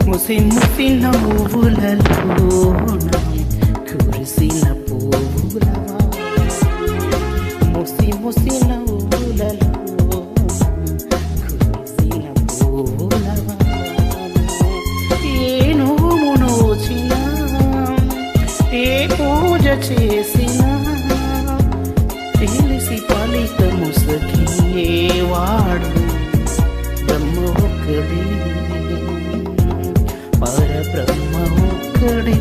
ముసి ముసి నవ్వులలోన కురిసిన పువ్వులవా, ముసి ముసి నవ్వులలో కురిసిన పువ్వులవా, ఏ నోము నోచినా ఏ పూజ చేసినా తెలిసి ఫలితము సఖియేవాడు బ్రహ్మ ఒక్కడే, పరబ్రహ్మ ఒక్కడే.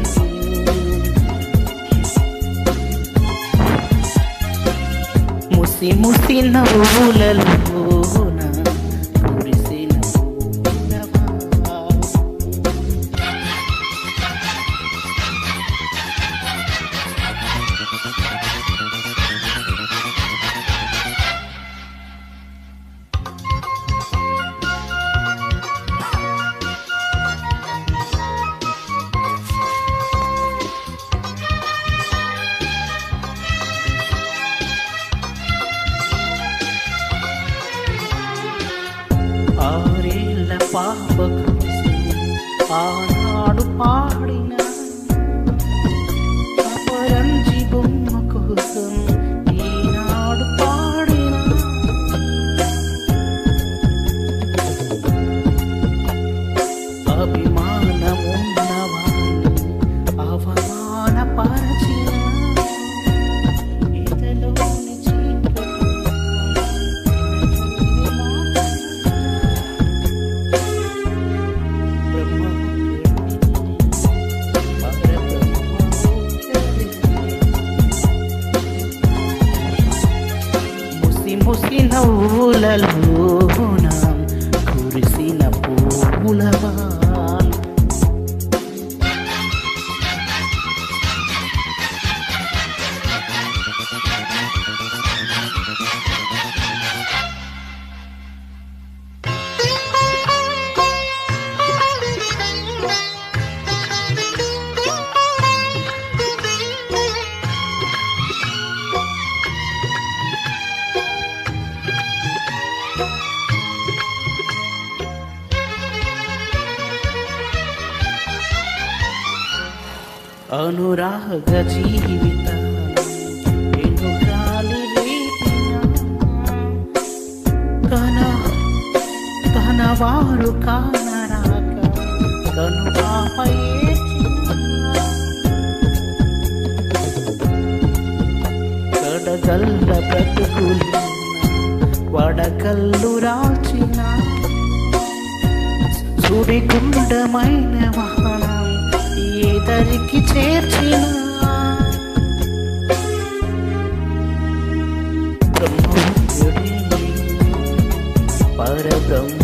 ముసి ముసి నవ్వులలోన కురిసిన పువ్వులవా. ఆరేళ్ళ పాప కోసం ఆనాడు పాడిన అపరంజి బొమ్మ కోసం ఈనాడు పాడిన అభిమానమున్నవాణ్ణి అవమాన పరచిన ఇతలోని చీకటి ముసి నవ్వులలోన కురిసిన పువ్వులవా. అనురాగ జీవితాన్ని ఎన్నుగాలి రేపిన తన వారు కానరాక కనుపాప కడగల్ల బ్రతుకులు వడకల్లు రాచిన సుడిగుండమైన వాహనం ఏదరికి చేర్చిన బ్రహ్మ పరబ్రహ్మ